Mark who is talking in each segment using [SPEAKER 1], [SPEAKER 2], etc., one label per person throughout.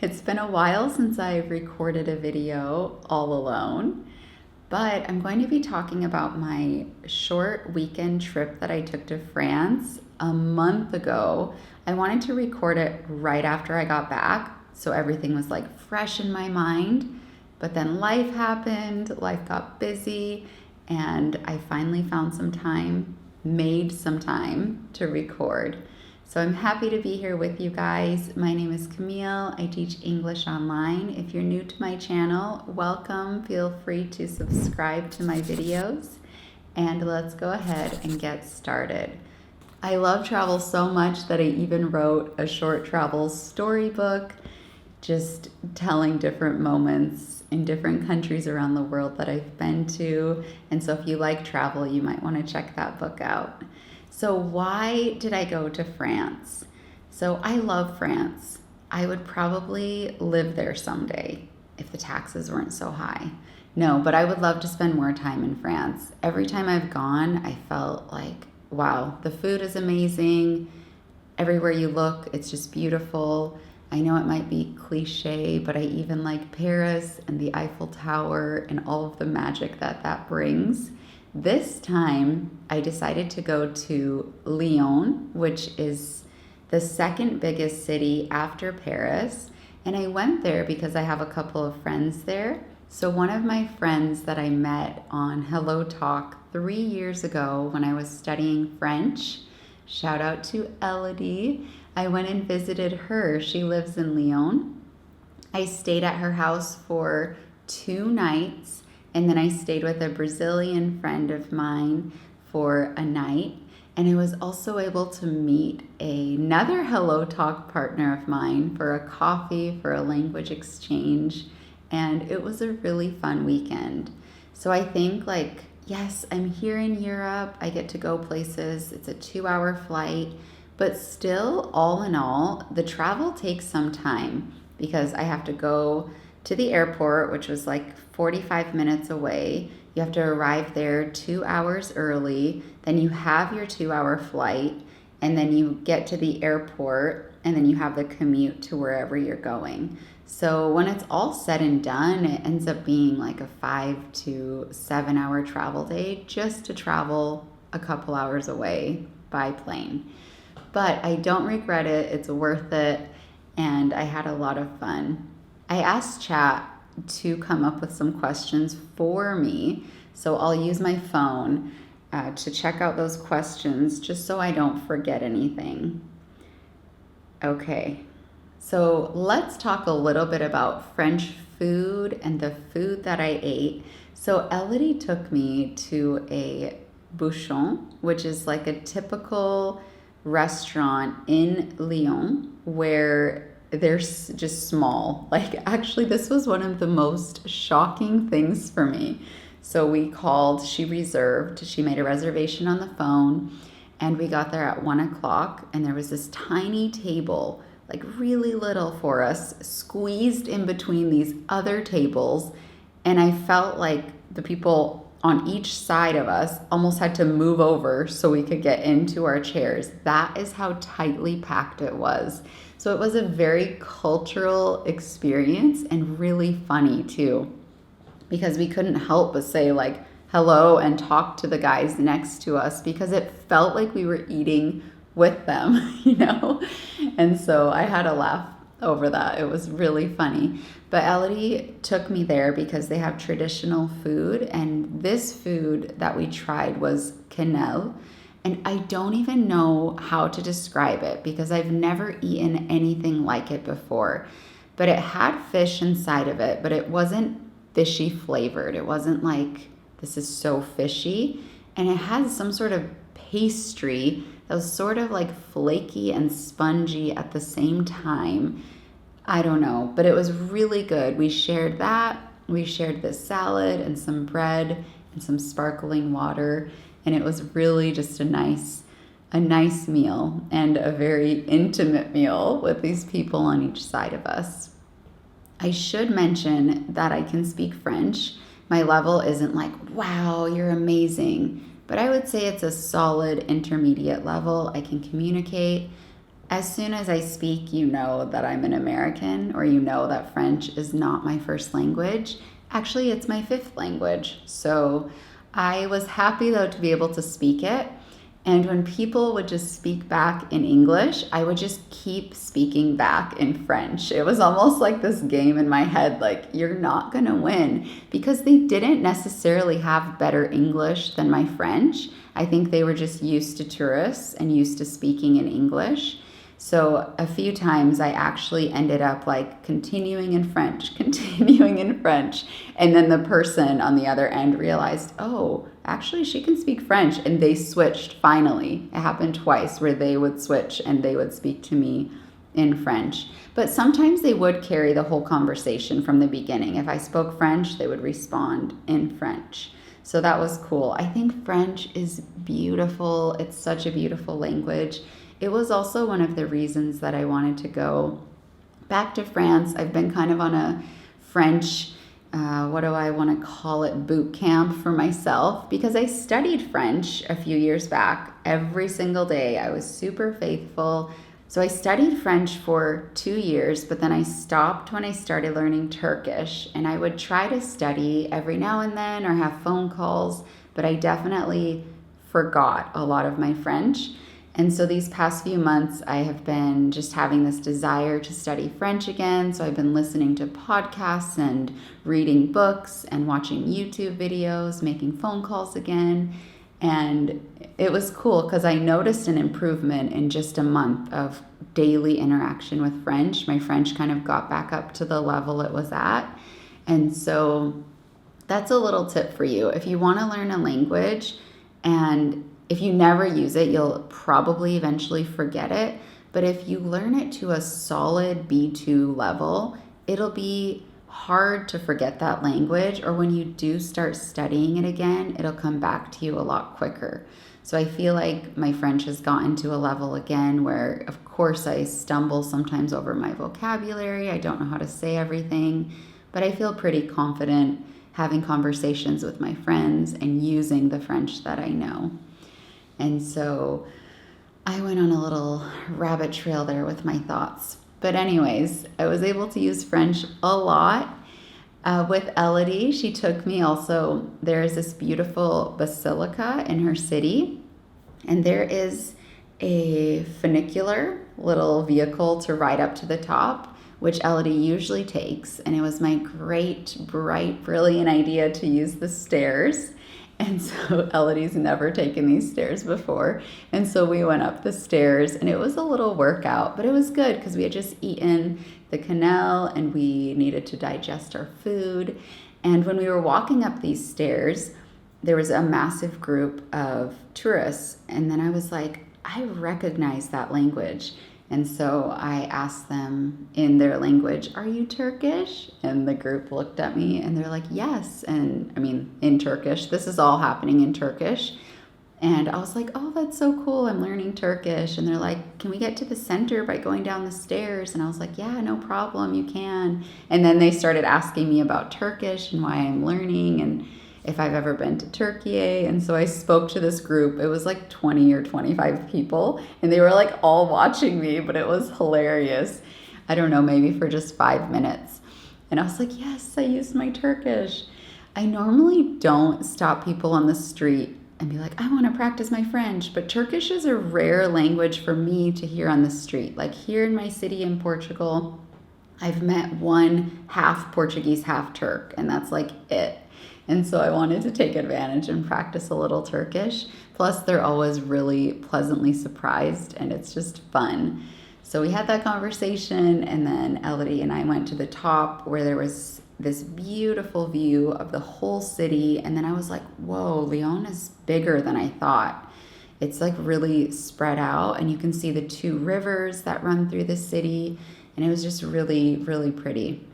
[SPEAKER 1] It's been a while since I've recorded a video all alone, but I'm going to be talking about my short weekend trip that I took to France a month ago. I wanted to record it right after I got back, so everything was like fresh in my mind. But then life happened, life got busy, and I finally found some time, made some time to record. So I'm happy to be here with you guys. My name is Camille. I teach English online. If you're new to my channel, welcome. Feel free to subscribe to my videos. And let's go ahead and get started. I love travel so much that I even wrote a short travel storybook, just telling different moments in different countries around the world that I've been to. And so if you like travel, you might want to check that book out. So why did I go to France? So I love France. I would probably live there someday if the taxes weren't so high. No, but I would love to spend more time in France. Every time I've gone, I felt like, wow, the food is amazing. Everywhere you look, it's just beautiful. I know it might be cliche, but I even like Paris and the Eiffel Tower and all of the magic that brings. This time, I decided to go to Lyon, which is the second biggest city after Paris. And I went there because I have a couple of friends there. So one of my friends that I met on Hello Talk 3 years ago when I was studying French, shout out to Elodie, I went and visited her. She lives in Lyon. I stayed at her house for 2 nights. And then I stayed with a Brazilian friend of mine for a night. And I was also able to meet another Hello Talk partner of mine for a coffee, for a language exchange. And it was a really fun weekend. So I think yes, I'm here in Europe. I get to go places. It's a 2-hour flight. But still, all in all, the travel takes some time because I have to go to the airport, which was like 45 minutes away. You have to arrive there 2 hours early. Then you have your 2-hour flight, and then you get to the airport, and then you have the commute to wherever you're going. So when it's all said and done, it ends up being like a 5 to 7 hour travel day just to travel a couple hours away by plane. But I don't regret it. It's worth it, and I had a lot of fun. I asked chat to come up with some questions for me, so I'll use my phone to check out those questions just so I don't forget anything. Okay, so let's talk a little bit about French food and the food that I ate. So Elodie took me to a bouchon, which is like a typical restaurant in Lyon where they're just small. Actually, this was one of the most shocking things for me. So she made a reservation on the phone, and we got there at 1 o'clock, and there was this tiny table, really little for us, squeezed in between these other tables, and I felt like the people on each side of us almost had to move over so we could get into our chairs. That is how tightly packed it was. So it was a very cultural experience and really funny too, because we couldn't help but say hello and talk to the guys next to us because it felt like we were eating with them, And so I had a laugh over that. It was really funny. But Elodie took me there because they have traditional food, and this food that we tried was quenelle. And I don't even know how to describe it because I've never eaten anything like it before. But it had fish inside of it, but it wasn't fishy flavored. It wasn't like, this is so fishy. And it had some sort of pastry that was sort of flaky and spongy at the same time. I don't know, but it was really good. We shared that. We shared this salad and some bread and some sparkling water. And it was really just a nice meal and a very intimate meal with these people on each side of us. I should mention that I can speak French. My level isn't wow, you're amazing. But I would say it's a solid intermediate level. I can communicate. As soon as I speak, you know that I'm an American, or you know that French is not my first language. Actually, it's my fifth language. So I was happy though to be able to speak it. And when people would just speak back in English, I would just keep speaking back in French. It was almost like this game in my head, like, you're not gonna win, because they didn't necessarily have better English than my French. I think they were just used to tourists and used to speaking in English. So a few times I actually ended up like continuing in French, continuing in French. And then the person on the other end realized, oh, actually she can speak French. And they switched finally. It happened twice where they would switch and they would speak to me in French. But sometimes they would carry the whole conversation from the beginning. If I spoke French, they would respond in French. So that was cool. I think French is beautiful. It's such a beautiful language. It was also one of the reasons that I wanted to go back to France. I've been kind of on a French, what do I want to call it, boot camp for myself, because I studied French a few years back. Every single day I was super faithful. So I studied French for 2 years, but then I stopped when I started learning Turkish. And I would try to study every now and then or have phone calls, but I definitely forgot a lot of my French. And so these past few months, I have been just having this desire to study French again. So I've been listening to podcasts and reading books and watching YouTube videos, making phone calls again. And it was cool because I noticed an improvement in just a month of daily interaction with French. My French kind of got back up to the level it was at. And so that's a little tip for you. If you want to learn a language, and if you never use it, you'll probably eventually forget it. But if you learn it to a solid B2 level, it'll be hard to forget that language. Or when you do start studying it again, it'll come back to you a lot quicker. So I feel like my French has gotten to a level again where, of course, I stumble sometimes over my vocabulary. I don't know how to say everything, but I feel pretty confident having conversations with my friends and using the French that I know. And so I went on a little rabbit trail there with my thoughts. But anyways, I was able to use French a lot. With Elodie, she took me also, there is this beautiful basilica in her city. And there is a funicular little vehicle to ride up to the top, which Elodie usually takes. And it was my great, bright, brilliant idea to use the stairs. And so Elodie's never taken these stairs before. And so we went up the stairs and it was a little workout, but it was good because we had just eaten the quenelle and we needed to digest our food. And when we were walking up these stairs, there was a massive group of tourists. And then I was like, I recognize that language. And so I asked them in their language, are you Turkish? And the group looked at me and they're like, yes. And I mean, in Turkish, this is all happening in Turkish. And I was like, oh, that's so cool. I'm learning Turkish. And they're like, can we get to the center by going down the stairs? And I was like, yeah, no problem. You can. And then they started asking me about Turkish and why I'm learning and if I've ever been to Turkey. And so I spoke to this group. It was like 20 or 25 people, and they were like all watching me, but it was hilarious. I don't know, maybe for just 5 minutes. And I was like, yes, I used my Turkish. I normally don't stop people on the street and be like, I want to practice my French, but Turkish is a rare language for me to hear on the street. Like here in my city in Portugal, I've met one half Portuguese, half Turk, and that's like it. And so I wanted to take advantage and practice a little Turkish. Plus, they're always really pleasantly surprised, and it's just fun. So we had that conversation, and then Elodie and I went to the top where there was this beautiful view of the whole city. And then I was like, whoa, Lyon is bigger than I thought. It's like really spread out, and you can see the 2 rivers that run through the city. And it was just really, really pretty.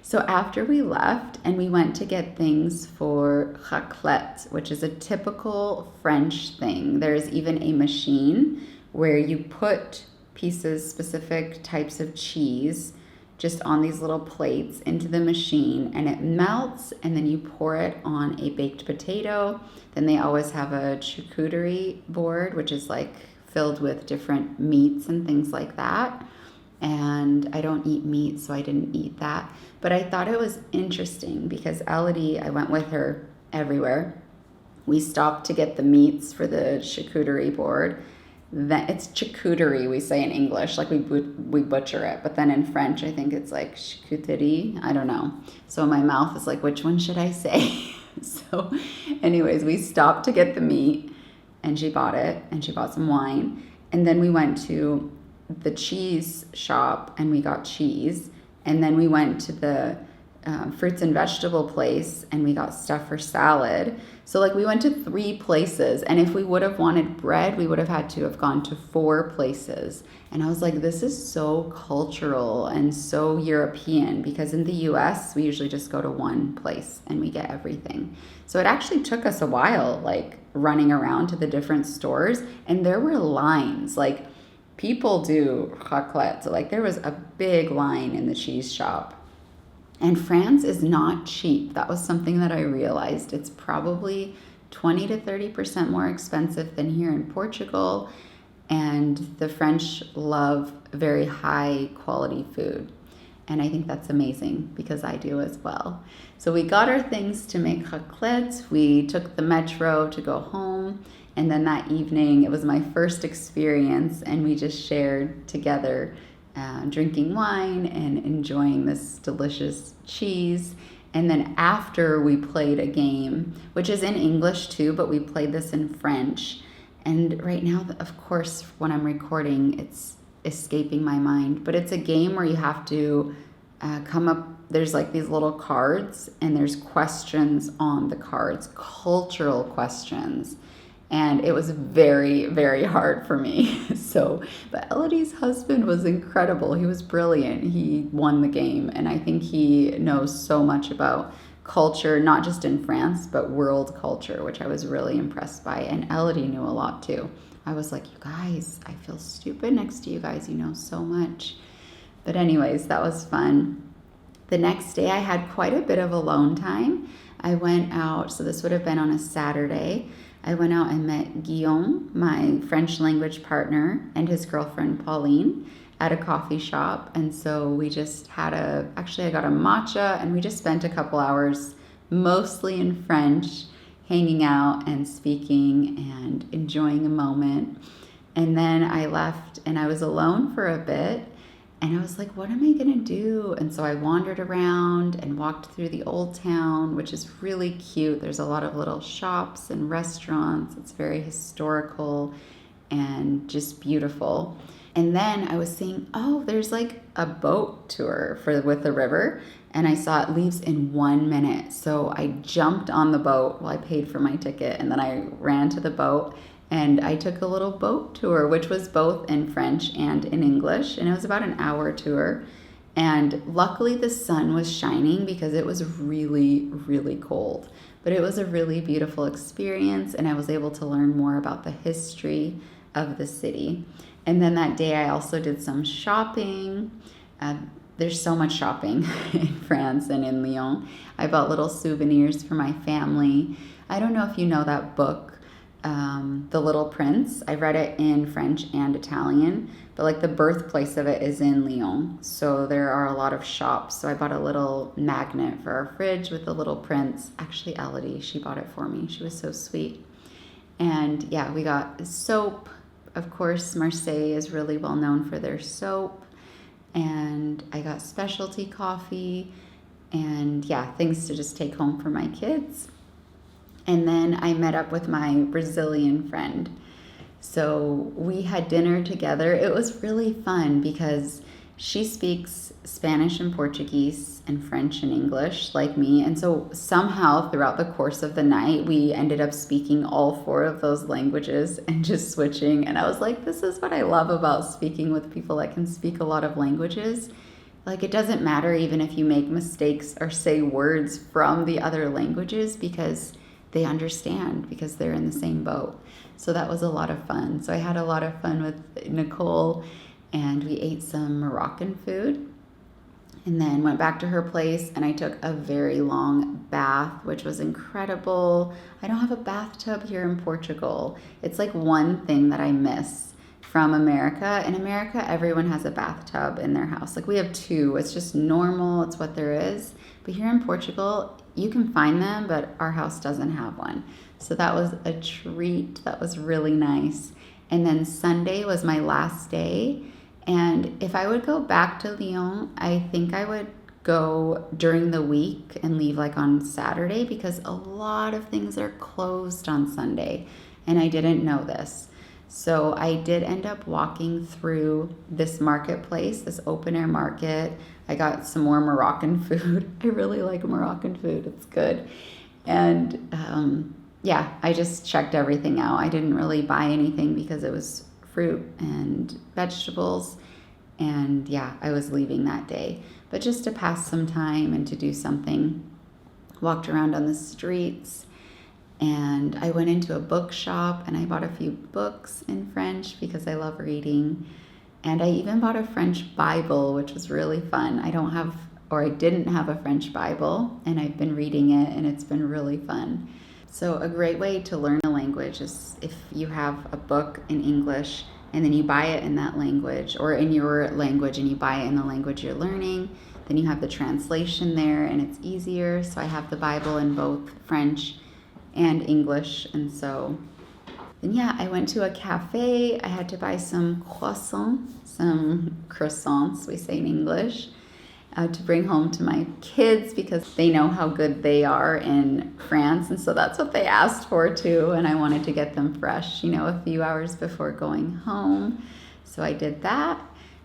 [SPEAKER 1] So after we left and we went to get things for raclette, which is a typical French thing. There's even a machine where you put pieces, specific types of cheese, just on these little plates into the machine, and it melts, and then you pour it on a baked potato. Then they always have a charcuterie board, which is like filled with different meats and things like that. And I don't eat meat, so I didn't eat that. But I thought it was interesting because Elodie, I went with her everywhere. We stopped to get the meats for the charcuterie board. Then it's charcuterie, we say in English, like we butcher it. But then in French, I think it's like charcuterie. I don't know. So my mouth is like, which one should I say? So anyways, we stopped to get the meat, and she bought it, and she bought some wine. And then we went to the cheese shop, and we got cheese. And then we went to the fruits and vegetable place, and we got stuff for salad. So like we went to 3 places, and if we would have wanted bread, we would have had to have gone to 4 places. And I was like, this is so cultural and so European, because in the US, we usually just go to one place and we get everything. So it actually took us a while, like running around to the different stores, and there were lines. Like people do raclette. So like there was a big line in the cheese shop. And France is not cheap. That was something that I realized. It's probably 20 to 30% more expensive than here in Portugal. And the French love very high quality food. And I think that's amazing because I do as well. So we got our things to make raclette. We took the metro to go home. And then that evening, it was my first experience, and we just shared together drinking wine and enjoying this delicious cheese. And then after, we played a game, which is in English too, but we played this in French. And right now, of course, when I'm recording, it's escaping my mind. But it's a game where you have to come up, there's like these little cards, and there's questions on the cards, cultural questions. And it was very, very hard for me. But Elodie's husband was incredible. He was brilliant. He won the game. And I think he knows so much about culture, not just in France, but world culture, which I was really impressed by. And Elodie knew a lot too. I was like, you guys, I feel stupid next to you guys. You know so much. But anyways, that was fun. The next day I had quite a bit of alone time. I went out, so this would have been on a Saturday. I went out and met Guillaume, my French language partner, and his girlfriend Pauline at a coffee shop. And so we just had I got a matcha, and we just spent a couple hours mostly in French, hanging out and speaking and enjoying a moment. And then I left and I was alone for a bit. And I was like, what am I going to do? And so I wandered around and walked through the old town, which is really cute. There's a lot of little shops and restaurants. It's very historical and just beautiful. And then I was seeing, there's like a boat tour with the river. And I saw it leaves in 1 minute. So I jumped on the boat. Well, I paid for my ticket, and then I ran to the boat. And I took a little boat tour, which was both in French and in English. And it was about an hour tour. And luckily the sun was shining because it was really, really cold. But it was a really beautiful experience, and I was able to learn more about the history of the city. And then that day I also did some shopping. There's so much shopping in France and in Lyon. I bought little souvenirs for my family. I don't know if you know that book, The Little Prince. I read it in French and Italian, but like the birthplace of it is in Lyon. So there are a lot of shops. So I bought a little magnet for our fridge with the Little Prince. Actually, Elodie, she bought it for me. She was so sweet. And yeah, we got soap. Of course, Marseille is really well known for their soap. And I got specialty coffee and things to just take home for my kids. And then I met up with my Brazilian friend. So we had dinner together. It was really fun because she speaks Spanish and Portuguese and French and English like me. And so somehow throughout the course of the night, we ended up speaking all 4 of those languages and just switching. And I was like, this is what I love about speaking with people that can speak a lot of languages. Like, it doesn't matter even if you make mistakes or say words from the other languages, because they understand, because they're in the same boat. So that was a lot of fun. So I had a lot of fun with Nicole, and we ate some Moroccan food, and then went back to her place, and I took a very long bath, which was incredible. I don't have a bathtub here in Portugal. It's like one thing that I miss, from America. In America, everyone has a bathtub in their house. Like we have two. It's just normal. It's what there is. But here in Portugal, you can find them, but our house doesn't have one. So that was a treat. That was really nice. And then Sunday was my last day. And if I would go back to Lyon, I think I would go during the week and leave like on Saturday, because a lot of things are closed on Sunday. And I didn't know this. So I did end up walking through this marketplace, this open air market. I got some more Moroccan food. I really like Moroccan food. It's good. And yeah, I just checked everything out. I didn't really buy anything because it was fruit and vegetables. And yeah, I was leaving that day. But just to pass some time and to do something, walked around on the streets. And I went into a bookshop and I bought a few books in French because I love reading. And I even bought a French Bible, which was really fun. I didn't have a French Bible, and I've been reading it, and it's been really fun. So a great way to learn a language is if you have a book in English and then you buy it in that language, or in your language and you buy it in the language you're learning, then you have the translation there and it's easier. So I have the Bible in both French and English. And so then yeah, I went to a cafe. I had to buy some croissants, we say in English, to bring home to my kids because they know how good they are in France. And so that's what they asked for too. And I wanted to get them fresh, a few hours before going home. So I did that.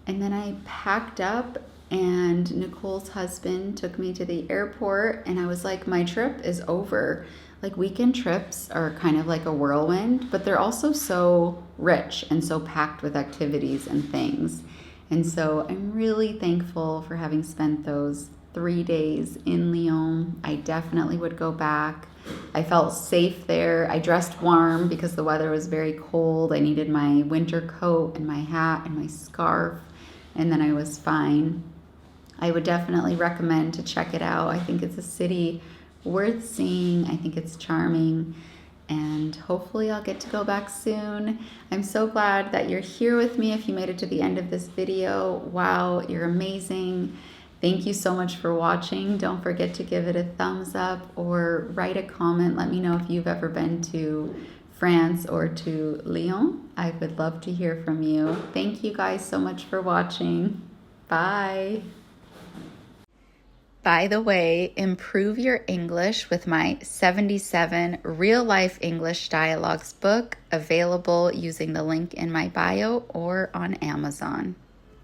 [SPEAKER 1] And then I packed up, and Nicole's husband took me to the airport, and I was like, my trip is over. Like weekend trips are kind of like a whirlwind, but they're also so rich and so packed with activities and things. And so I'm really thankful for having spent those 3 days in Lyon. I definitely would go back. I felt safe there. I dressed warm because the weather was very cold. I needed my winter coat and my hat and my scarf, and then I was fine. I would definitely recommend to check it out. I think it's a city worth seeing. I think it's charming, and hopefully I'll get to go back soon. I'm so glad that you're here with me. If you made it to the end of this video, wow, you're amazing. Thank you so much for watching. Don't forget to give it a thumbs up or write a comment. Let me know if you've ever been to France or to Lyon. I would love to hear from you. Thank you guys so much for watching. Bye. By the way, improve your English with my 77 real-life English dialogues book, available using the link in my bio or on Amazon.